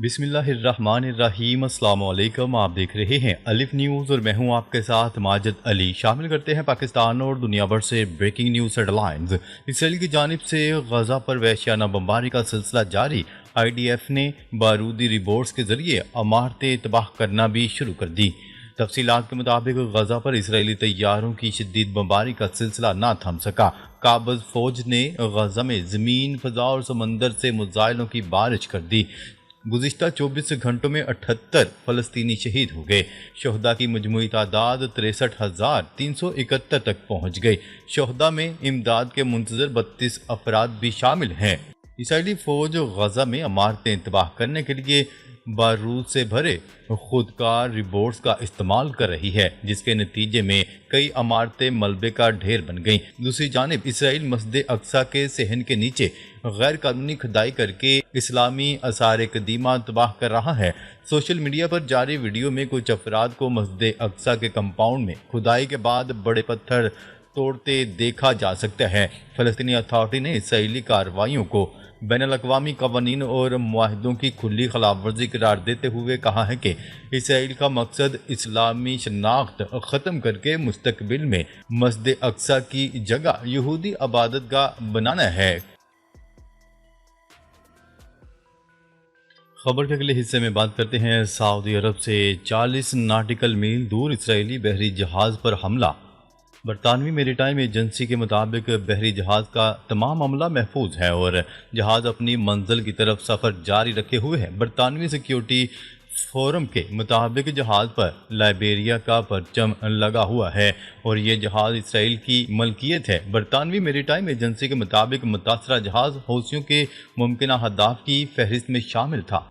بسم اللہ الرحمن الرحیم۔ السلام علیکم، آپ دیکھ رہے ہیں الف نیوز اور میں ہوں آپ کے ساتھ ماجد علی۔ شامل کرتے ہیں پاکستان اور دنیا بھر سے بریکنگ نیوز ہیڈ لائنز۔ اسرائیل کی جانب سے غزہ پر وحشیانہ بمباری کا سلسلہ جاری۔ آئی ڈی ایف نے بارودی ریبورٹس کے ذریعے عمارتیں تباہ کرنا بھی شروع کر دی۔ تفصیلات کے مطابق غزہ پر اسرائیلی طیاروں کی شدید بمباری کا سلسلہ نہ تھم سکا۔ قابض فوج نے غزہ میں زمین، فضا اور سمندر سے میزائلوں کی بارش کر دی۔ گزشتہ 24 گھنٹوں میں 78 فلسطینی شہید ہو گئے۔ شہداء کی مجموعی تعداد 63,371 تک پہنچ گئی۔ شہداء میں امداد کے منتظر 32 افراد بھی شامل ہیں۔ اسرائیلی فوج غزہ میں عمارتیں تباہ کرنے کے لیے بارود سے بھرے خودکار روبوٹس کا استعمال کر رہی ہے، جس کے نتیجے میں کئی عمارتیں ملبے کا ڈھیر بن گئیں۔ دوسری جانب اسرائیل مسجد اقصی کے صحن کے نیچے غیر قانونی کھدائی کر کے اسلامی آثار قدیمہ تباہ کر رہا ہے۔ سوشل میڈیا پر جاری ویڈیو میں کچھ افراد کو مسجد اقصی کے کمپاؤنڈ میں کھدائی کے بعد بڑے پتھر توڑتے دیکھا جا سکتا ہے۔ فلسطینی اتھارٹی نے اسرائیلی کارروائیوں کو بین الاقوامی قوانین اور معاہدوں کی کھلی خلاف ورزی قرار دیتے ہوئے کہا ہے کہ اسرائیل کا مقصد اسلامی شناخت ختم کر کے مستقبل میں مسجد اقصی کی جگہ یہودی عبادت گاہ بنانا ہے۔ خبر کے اگلے حصے میں بات کرتے ہیں سعودی عرب سے 40 ناٹیکل میل دور اسرائیلی بحری جہاز پر حملہ۔ برطانوی میری ٹائم ایجنسی کے مطابق بحری جہاز کا تمام عملہ محفوظ ہے اور جہاز اپنی منزل کی طرف سفر جاری رکھے ہوئے ہے۔ برطانوی سیکیورٹی فورم کے مطابق جہاز پر لائبیریا کا پرچم لگا ہوا ہے اور یہ جہاز اسرائیل کی ملکیت ہے۔ برطانوی میری ٹائم ایجنسی کے مطابق متاثرہ جہاز حوثیوں کے ممکنہ اہداف کی فہرست میں شامل تھا۔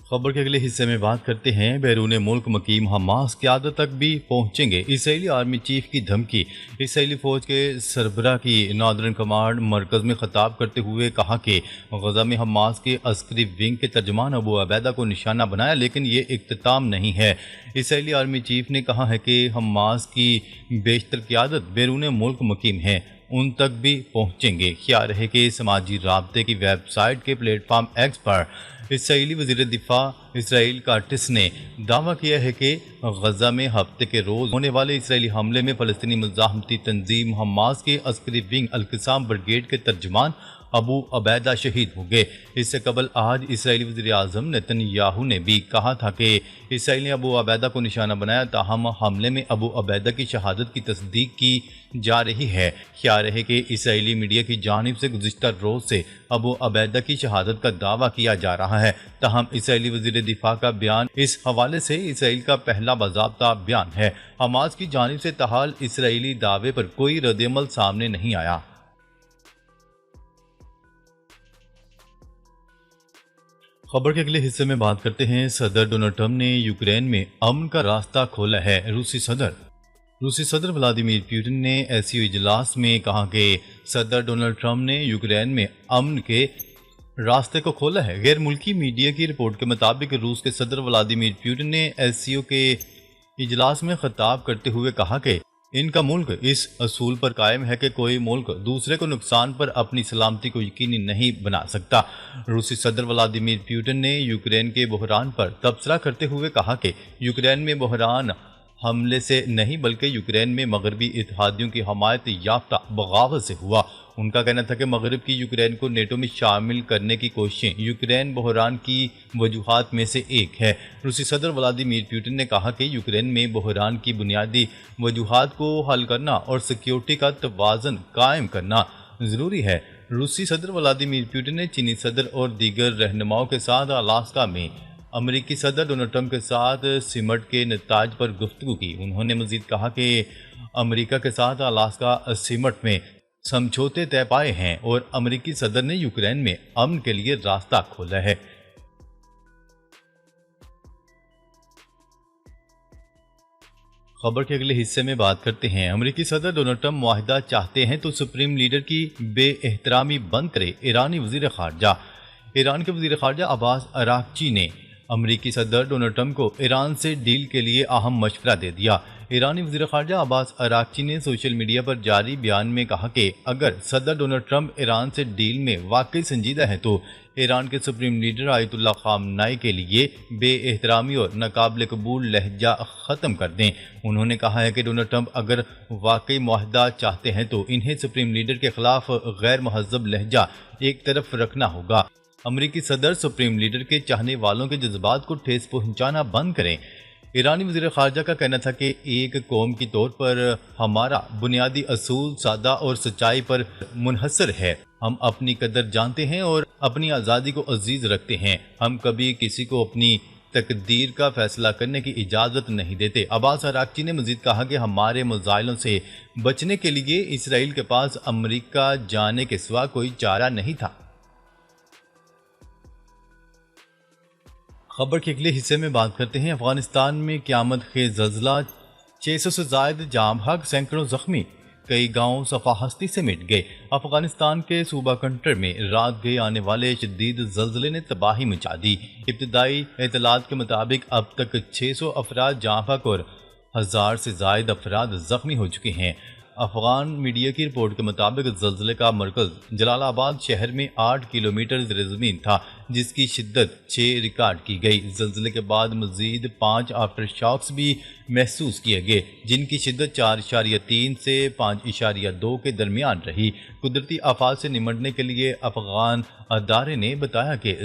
خبر کے اگلے حصے میں بات کرتے ہیں بیرون ملک مقیم حماس قیادت تک بھی پہنچیں گے۔ اسرائیلی آرمی چیف کی دھمکی۔ اسرائیلی فوج کے سربراہ کی ناردرن کمانڈ مرکز میں خطاب کرتے ہوئے کہا کہ غزہ میں حماس کے عسکری ونگ کے ترجمان ابو عبیدہ کو نشانہ بنایا، لیکن یہ اختتام نہیں ہے۔ اسرائیلی آرمی چیف نے کہا ہے کہ حماس کی بیشتر قیادت بیرون ملک مقیم ہے، ان تک بھی پہنچیں گے۔ خیال رہے کہ سماجی رابطے کی ویب سائٹ کے پلیٹ فارم ایکس پر اسرائیلی وزیر دفاع اسرائیل کاٹس نے دعویٰ کیا ہے کہ غزہ میں ہفتے کے روز ہونے والے اسرائیلی حملے میں فلسطینی مزاحمتی تنظیم حماس کے عسکری ونگ القسام بریگیڈ کے ترجمان ابو عبیدہ شہید ہو گئے۔ اس سے قبل آج اسرائیلی وزیر اعظم نیتن یاہو نے بھی کہا تھا کہ اسرائیل نے ابو عبیدہ کو نشانہ بنایا، تاہم حملے میں ابو عبیدہ کی شہادت کی تصدیق کی جا رہی ہے۔ خیال رہے کہ اسرائیلی میڈیا کی جانب سے گزشتہ روز سے ابو عبیدہ کی شہادت کا دعویٰ کیا جا رہا ہے، تاہم اسرائیلی وزیر دفاع کا بیان اس حوالے سے اسرائیل کا پہلا باضابطہ بیان ہے۔ حماس کی جانب سے تاحال اسرائیلی دعوے پر کوئی رد عمل سامنے نہیں آیا۔ خبر کے اگلے حصے میں بات کرتے ہیں صدر ڈونلڈ ٹرمپ نے یوکرین میں امن کا راستہ کھولا ہے۔ روسی صدر ولادیمیر پوٹن نے ایس سی او اجلاس میں کہا کہ صدر ڈونلڈ ٹرمپ نے یوکرین میں امن کے راستے کو کھولا ہے۔ غیر ملکی میڈیا کی رپورٹ کے مطابق روس کے صدر ولادیمیر پوٹن نے ایس سی او کے اجلاس میں خطاب کرتے ہوئے کہا کہ ان کا ملک اس اصول پر قائم ہے کہ کوئی ملک دوسرے کو نقصان پر اپنی سلامتی کو یقینی نہیں بنا سکتا۔ روسی صدر ولادیمیر پوٹن نے یوکرین کے بحران پر تبصرہ کرتے ہوئے کہا کہ یوکرین میں بحران حملے سے نہیں بلکہ یوکرین میں مغربی اتحادیوں کی حمایت یافتہ بغاوت سے ہوا۔ ان کا کہنا تھا کہ مغرب کی یوکرین کو نیٹو میں شامل کرنے کی کوششیں یوکرین بحران کی وجوہات میں سے ایک ہے۔ روسی صدر ولادیمیر پوٹن نے کہا کہ یوکرین میں بحران کی بنیادی وجوہات کو حل کرنا اور سیکیورٹی کا توازن قائم کرنا ضروری ہے۔ روسی صدر ولادیمیر پوٹن نے چینی صدر اور دیگر رہنماؤں کے ساتھ الاسکا میں امریکی صدر ڈونلڈ ٹرمپ کے ساتھ سمٹ کے نتائج پر گفتگو کی۔ انہوں نے مزید کہا کہ امریکہ کے ساتھ الاسکا سمٹ میں سمجھوتے طے پائے ہیں اور امریکی صدر نے یوکرین میں امن کے لیے راستہ کھولا ہے۔ خبر کے اگلے حصے میں بات کرتے ہیں امریکی صدر ڈونلڈ ٹرمپ معاہدہ چاہتے ہیں تو سپریم لیڈر کی بے احترامی بند کرے۔ ایرانی وزیر خارجہ کے وزیر خارجہ عباس اراغچی نے امریکی صدر ڈونلڈ ٹرمپ کو ایران سے ڈیل کے لیے اہم مشورہ دے دیا۔ ایرانی وزیر خارجہ عباس اراغچی نے سوشل میڈیا پر جاری بیان میں کہا کہ اگر صدر ڈونلڈ ٹرمپ ایران سے ڈیل میں واقعی سنجیدہ ہیں تو ایران کے سپریم لیڈر آیت اللہ خامنائی کے لیے بے احترامی اور ناقابل قبول لہجہ ختم کر دیں۔ انہوں نے کہا ہے کہ ڈونلڈ ٹرمپ اگر واقعی معاہدہ چاہتے ہیں تو انہیں سپریم لیڈر کے خلاف غیر مہذب لہجہ ایک طرف رکھنا ہوگا۔ امریکی صدر سپریم لیڈر کے چاہنے والوں کے جذبات کو ٹھیس پہنچانا بند کریں۔ ایرانی وزیر خارجہ کا کہنا تھا کہ ایک قوم کے طور پر ہمارا بنیادی اصول سادہ اور سچائی پر منحصر ہے۔ ہم اپنی قدر جانتے ہیں اور اپنی آزادی کو عزیز رکھتے ہیں۔ ہم کبھی کسی کو اپنی تقدیر کا فیصلہ کرنے کی اجازت نہیں دیتے۔ عباس اراغچی نے مزید کہا کہ ہمارے مزائلوں سے بچنے کے لیے اسرائیل کے پاس امریکہ جانے کے سوا کوئی چارہ نہیں تھا۔ خبر کے اگلے حصے میں بات کرتے ہیں افغانستان میں قیامت خیز زلزلہ، 600 سے زائد جاں بحق، سینکڑوں زخمی، کئی گاؤں صفحہ ہستی سے مٹ گئے۔ افغانستان کے صوبہ کنٹر میں رات گئے آنے والے شدید زلزلے نے تباہی مچا دی۔ ابتدائی اطلاعات کے مطابق اب تک 600 افراد جاں بحق اور 1000 سے زائد افراد زخمی ہو چکے ہیں۔ افغان میڈیا کی رپورٹ کے مطابق زلزلے کا مرکز جلال آباد شہر میں 8 کلومیٹر زیر زمین تھا، جس کی شدت 6 ریکارڈ کی گئی۔ زلزلے کے بعد مزید 5 آفٹر شاکس بھی محسوس کیے گئے، جن کی شدت 4.3 سے 5.2 کے درمیان رہی۔ قدرتی آفات سے نمٹنے کے لیے افغان ادارے نے بتایا کہ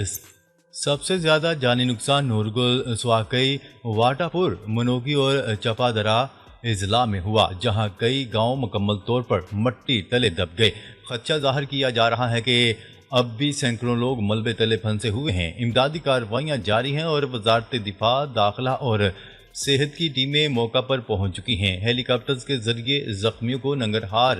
سب سے زیادہ جانی نقصان نورگل، سواکئی، واٹا پور، منوگی اور چپادرا اضلاع میں ہوا، جہاں کئی گاؤں مکمل طور پر مٹی تلے دب گئے۔ خدشہ ظاہر کیا جا رہا ہے کہ اب بھی سینکڑوں لوگ ملبے تلے پھنسے ہوئے ہیں۔ امدادی کارروائیاں جاری ہیں اور وزارت دفاع، داخلہ اور صحت کی ٹیمیں موقع پر پہنچ چکی ہیں۔ ہیلی کاپٹرز کے ذریعے زخمیوں کو ننگرہار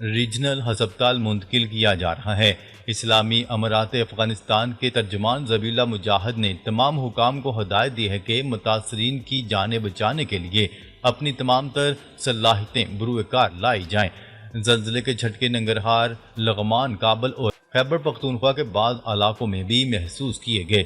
ریجنل ہسپتال منتقل کیا جا رہا ہے۔ اسلامی امارات افغانستان کے ترجمان ذبیح اللہ مجاہد نے تمام حکام کو ہدایت دی ہے کہ متاثرین کی جانیں بچانے کے لیے اپنی تمام تر صلاحیتیں بروئے کار لائی جائیں۔ زلزلے کے جھٹکے ننگرہار، لغمان، کابل اور خیبر پختونخوا کے بعض علاقوں میں بھی محسوس کیے گئے۔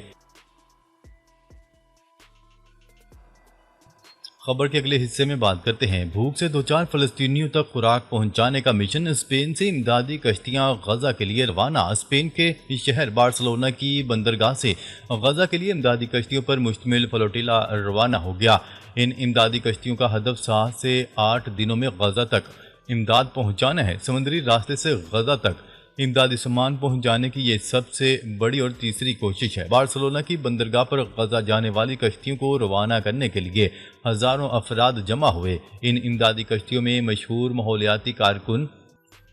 خبر کے اگلے حصے میں بات کرتے ہیں بھوک سے دوچار فلسطینیوں تک خوراک پہنچانے کا مشن۔ اسپین سے امدادی کشتیاں غزہ کے لیے روانہ۔ اسپین کے شہر بارسلونا کی بندرگاہ سے غزہ کے لیے امدادی کشتیوں پر مشتمل فلوٹیلا روانہ ہو گیا۔ ان امدادی کشتیوں کا ہدف 7 سے 8 دنوں میں غزہ تک امداد پہنچانا ہے۔ سمندری راستے سے غزہ تک امدادی سامان پہنچانے کی یہ سب سے بڑی اور تیسری کوشش ہے۔ بارسلونا کی بندرگاہ پر غزہ جانے والی کشتیوں کو روانہ کرنے کے لیے ہزاروں افراد جمع ہوئے۔ ان امدادی کشتیوں میں مشہور ماحولیاتی کارکن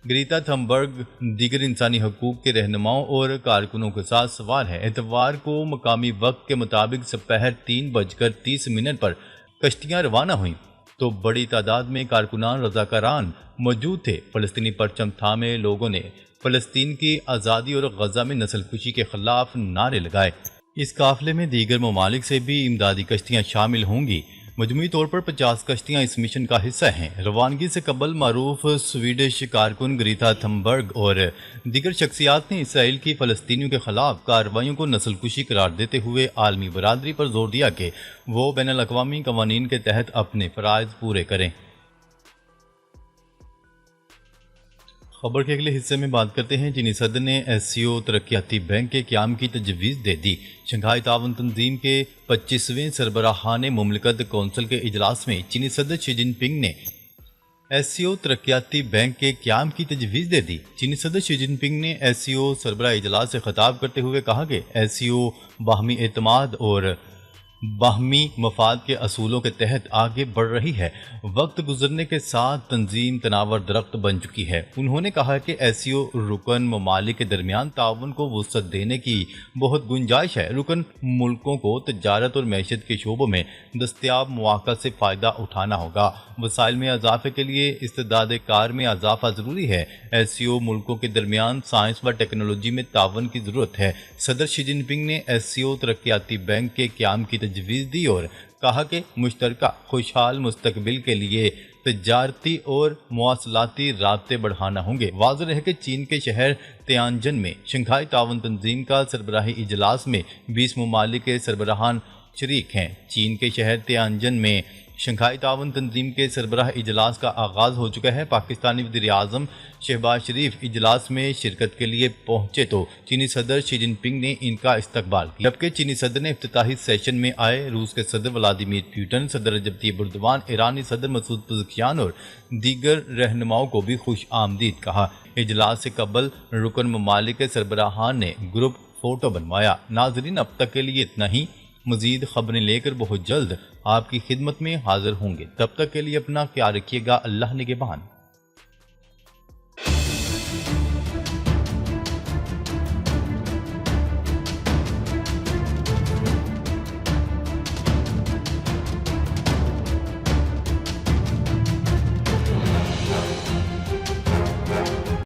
گریتا تھمبرگ دیگر انسانی حقوق کے رہنماؤں اور کارکنوں کے ساتھ سوار ہے۔ اتوار کو مقامی وقت کے مطابق دوپہر 3:30 پر کشتیاں روانہ ہوئیں تو بڑی تعداد میں کارکنان رضاکاران موجود تھے۔ فلسطینی پرچم تھامے لوگوں نے فلسطین کی آزادی اور غزہ میں نسل کشی کے خلاف نعرے لگائے۔ اس قافلے میں دیگر ممالک سے بھی امدادی کشتیاں شامل ہوں گی۔ مجموعی طور پر 50 کشتیاں اس مشن کا حصہ ہیں۔ روانگی سے قبل معروف سویڈش کارکن گریتا تھمبرگ اور دیگر شخصیات نے اسرائیل کی فلسطینیوں کے خلاف کارروائیوں کو نسل کشی قرار دیتے ہوئے عالمی برادری پر زور دیا کہ وہ بین الاقوامی قوانین کے تحت اپنے فرائض پورے کریں۔ خبر کے اگلے حصے میں بات کرتے ہیں چینی صدر نے ایس سی او ترقیاتی بینک کے قیام کی تجویز دے دی۔ شنگھائی تعاون تنظیم کے 25ویں سربراہان مملکت کونسل کے اجلاس میں چینی صدر شی جن پنگ نے ایس سی او ترقیاتی بینک کے قیام کی تجویز دے دی۔ چینی صدر شی جن پنگ نے ایس سی او سربراہ اجلاس سے خطاب کرتے ہوئے کہا کہ ایس سی او باہمی اعتماد اور باہمی مفاد کے اصولوں کے تحت آگے بڑھ رہی ہے۔ وقت گزرنے کے ساتھ تنظیم تناور درخت بن چکی ہے۔ انہوں نے کہا کہ ایس سی او رکن ممالک کے درمیان تعاون کو وسعت دینے کی بہت گنجائش ہے۔ رکن ملکوں کو تجارت اور معیشت کے شعبوں میں دستیاب مواقع سے فائدہ اٹھانا ہوگا۔ وسائل میں اضافے کے لیے استعداد کار میں اضافہ ضروری ہے۔ ایس سی او ملکوں کے درمیان سائنس و ٹیکنالوجی میں تعاون کی ضرورت ہے۔ صدر شی جن پنگ نے ایس سی او ترقیاتی بینک کے قیام کی تجویز دی اور کہا کہ مشترکہ خوشحال مستقبل کے لیے تجارتی اور مواصلاتی رابطے بڑھانا ہوں گے۔ واضح ہے کہ چین کے شہر تیانجن میں شنگھائی تعاون تنظیم کا سربراہی اجلاس میں 20 ممالک کے سربراہان شریک ہیں۔ چین کے شہر تیانجن میں شنگھائی تعاون تنظیم کے سربراہ اجلاس کا آغاز ہو چکا ہے۔ پاکستانی وزیر اعظم شہباز شریف اجلاس میں شرکت کے لیے پہنچے تو چینی صدر شی جن پنگ نے ان کا استقبال کیا، جبکہ چینی صدر نے افتتاحی سیشن میں آئے روس کے صدر ولادیمیر پوٹن، صدر رجب طیب ایردوان، ایرانی صدر مسعود پزشکیان اور دیگر رہنماؤں کو بھی خوش آمدید کہا۔ اجلاس سے قبل رکن ممالک کے سربراہان نے گروپ فوٹو بنوایا۔ ناظرین، اب تک کے لیے اتنا ہی۔ مزید خبریں لے کر بہت جلد آپ کی خدمت میں حاضر ہوں گے۔ تب تک کے لیے اپنا خیال رکھیے گا۔ اللہ نگہبان۔